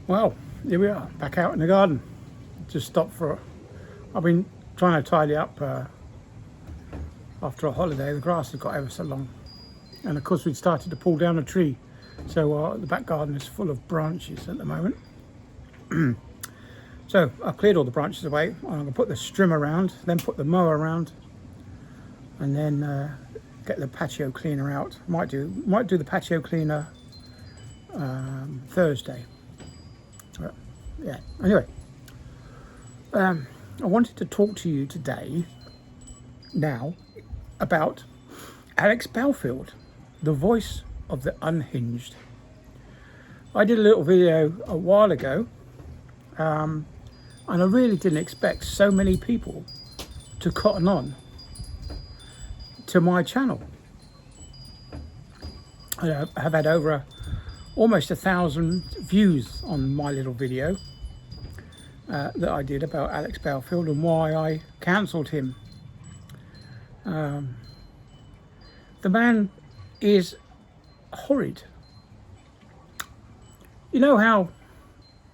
Well, here we are, back out in the garden. Just stopped I've been trying to tidy up after a holiday. The grass has got ever so long. And of course we'd started to pull down a tree. So the back garden is full of branches at the moment. So I've cleared all the branches away. I'm going to put the strim around, then put the mower around, and then get the patio cleaner out. Might do the patio cleaner Thursday. But, yeah. Anyway, I wanted to talk to you today now about Alex Belfield, the voice of the unhinged. I did a little video a while ago, and I really didn't expect so many people to cotton on to my channel. I have had over almost 1,000 views on my little video that I did about Alex Belfield and why I cancelled him. The man is horrid. You know how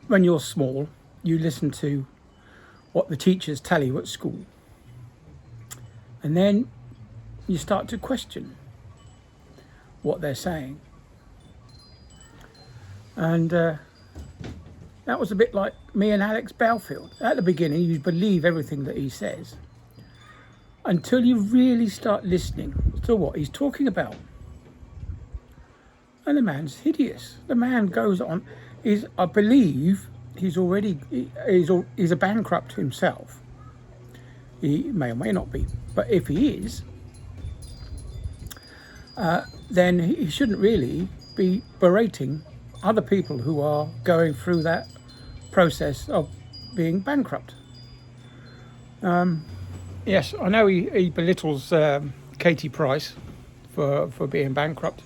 when you're small you listen to what the teachers tell you at school, and then you start to question what they're saying. And that was a bit like me and Alex Belfield. At the beginning, you believe everything that he says until you really start listening to what he's talking about. And the man's hideous. The man goes on. I believe he's a bankrupt himself. He may or may not be, but if he is, then he shouldn't really be berating other people who are going through that process of being bankrupt. Yes, I know he belittles Katie Price for being bankrupt.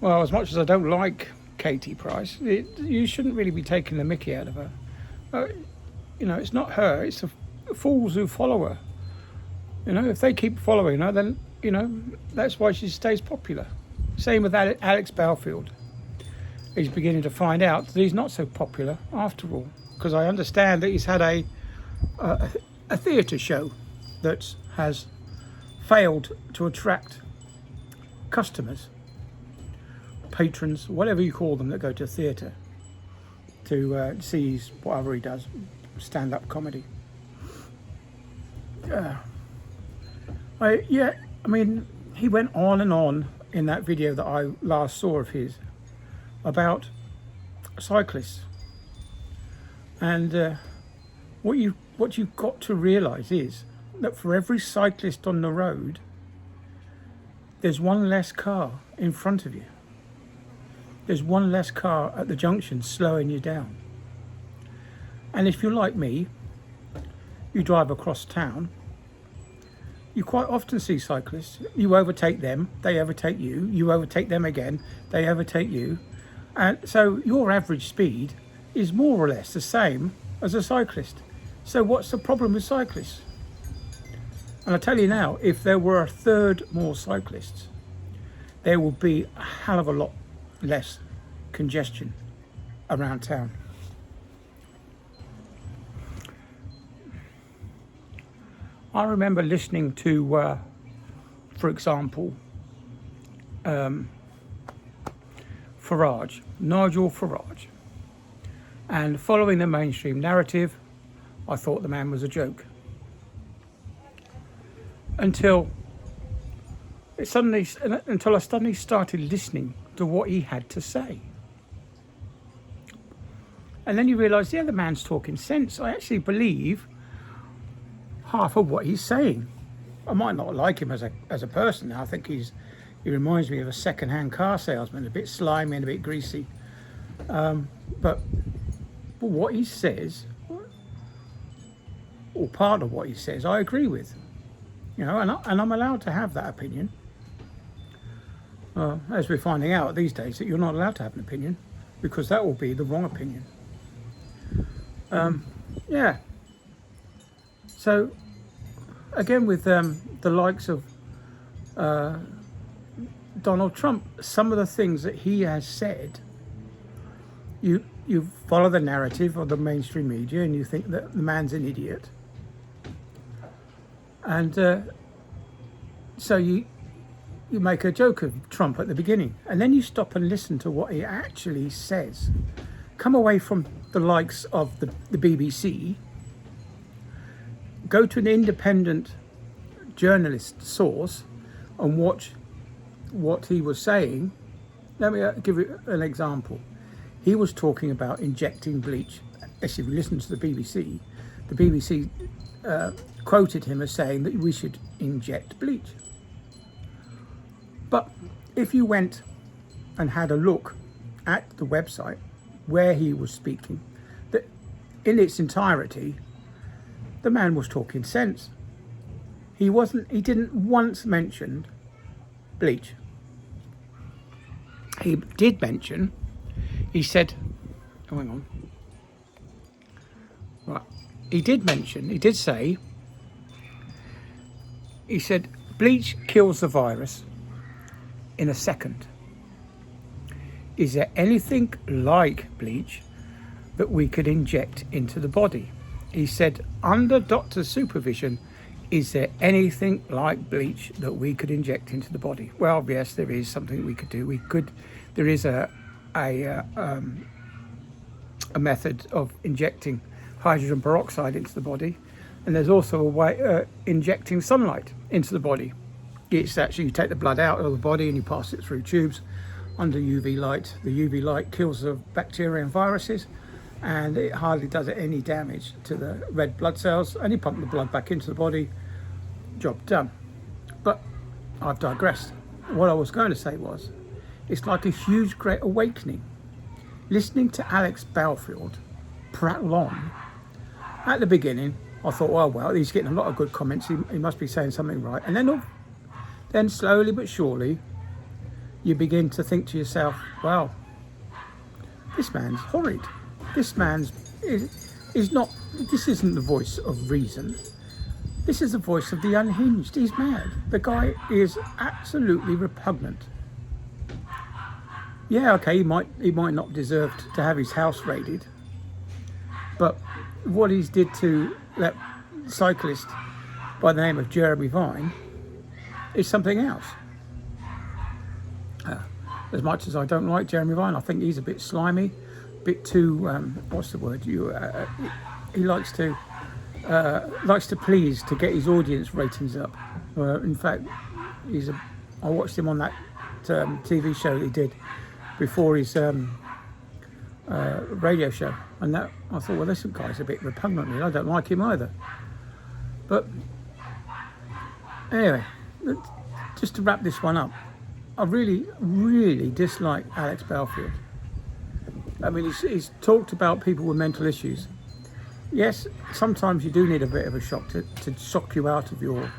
Well, as much as I don't like Katie Price, you shouldn't really be taking the mickey out of her. It's not her, it's the fools who follow her. If they keep following her, then, that's why she stays popular. Same with Alex Belfield. He's beginning to find out that he's not so popular after all, because I understand that he's had a theatre show that has failed to attract customers, patrons, whatever you call them, that go to theatre to see whatever he does, stand-up comedy. He went on and on in that video that I last saw of his about cyclists, and what you've got to realise is that for every cyclist on the road, there's one less car in front of you. There's one less car at the junction slowing you down. And if you're like me, you drive across town, you quite often see cyclists. You overtake them, they overtake you, you overtake them again, they overtake you. And so your average speed is more or less the same as a cyclist. So what's the problem with cyclists? And I tell you now, if there were a third more cyclists, there would be a hell of a lot less congestion around town. I remember listening to, for example, Nigel Farage, and following the mainstream narrative, I thought the man was a joke. Until I suddenly started listening to what he had to say. And then you realise, yeah, the man's talking sense. I actually believe half of what he's saying. I might not like him as a person. I think he reminds me of a second-hand car salesman, a bit slimy and a bit greasy. But what he says, or part of what he says, I agree with. And I'm allowed to have that opinion. As we're finding out these days, that you're not allowed to have an opinion, because that will be the wrong opinion. Yeah. So, again, with the likes of Donald Trump, some of the things that he has said, you you follow the narrative of the mainstream media and you think that the man's an idiot. And so you make a joke of Trump at the beginning, and then you stop and listen to what he actually says. Come away from the likes of the BBC, go to an independent journalist source and watch what he was saying. Let me give you an example. He was talking about injecting bleach. If you listen to the BBC quoted him as saying that we should inject bleach. But if you went and had a look at the website where he was speaking, that in its entirety, the man was talking sense. He didn't once mention bleach. He did mention, he said, oh, hang on. Right. He did say, he said, bleach kills the virus in a second. Is there anything like bleach that we could inject into the body? He said, under doctor's supervision, is there anything like bleach that we could inject into the body? Well, yes, there is something we could do. There is a method of injecting hydrogen peroxide into the body, and there's also a way injecting sunlight into the body. It's actually, you take the blood out of the body and you pass it through tubes under UV light. The UV light kills the bacteria and viruses, and it hardly does it any damage to the red blood cells, and you pump the blood back into the body, job done. But I've digressed. What I was going to say was, it's like a huge great awakening. Listening to Alex Belfield prattle on, at the beginning I thought, well, he's getting a lot of good comments, he must be saying something right. And then slowly but surely you begin to think to yourself, well, this man's horrid. This isn't the voice of reason. This is the voice of the unhinged. He's mad. The guy is absolutely repugnant. Yeah, okay, he might not deserve to have his house raided, but what he's did to that cyclist by the name of Jeremy Vine is something else. As much as I don't like Jeremy Vine, I think he's a bit slimy, a bit too what's the word? He likes to please to get his audience ratings up. In fact, I watched him on that TV show that he did before his radio show, and that I thought, well, this guy's a bit repugnant. I don't like him either. But anyway, just to wrap this one up, I really, really dislike Alex Belfield. I mean, he's talked about people with mental issues. Yes, sometimes you do need a bit of a shock to shock you out of your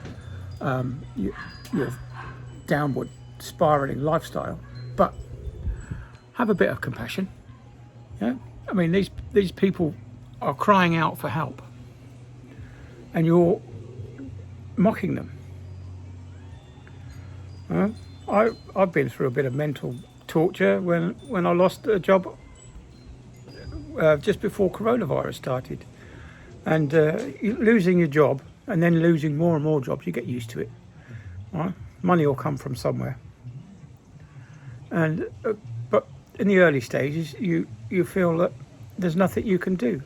downward spiraling lifestyle, but have a bit of compassion. Yeah, I mean, these people are crying out for help, and you're mocking them. I've been through a bit of mental torture when I lost a job just before coronavirus started, and losing your job and then losing more and more jobs, you get used to it. Right? Money will come from somewhere, and but in the early stages, you feel that there's nothing you can do,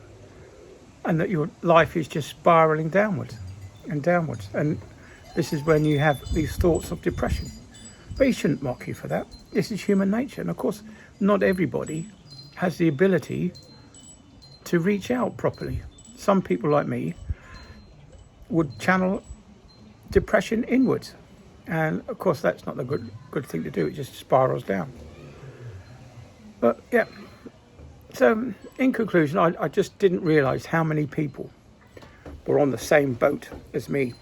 and that your life is just spiraling downwards and downwards, and this is when you have these thoughts of depression. But he shouldn't mock you for that. This is human nature, and of course, not everybody has the ability to reach out properly. Some people like me would channel depression inwards, and of course that's not the good thing to do. It just spirals down. But yeah, so in conclusion, I just didn't realise how many people were on the same boat as me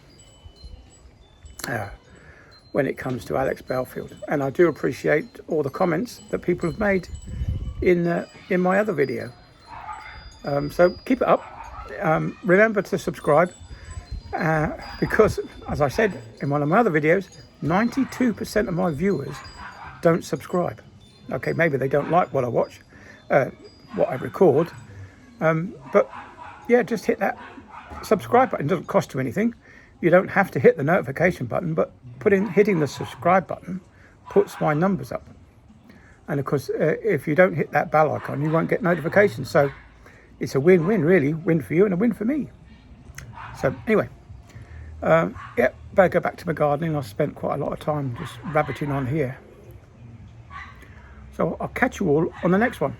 when it comes to Alex Belfield, and I do appreciate all the comments that people have made in my other video. So keep it up. Remember to subscribe, because, as I said in one of my other videos, 92% of my viewers don't subscribe. Okay, maybe they don't like what I watch, what I record. But yeah, just hit that subscribe button. It doesn't cost you anything. You don't have to hit the notification button, but hitting the subscribe button puts my numbers up. And of course, if you don't hit that bell icon, you won't get notifications. So it's a win-win, really. Win for you and a win for me. So anyway, yeah, better go back to my gardening. I've spent quite a lot of time just rabbiting on here. So I'll catch you all on the next one.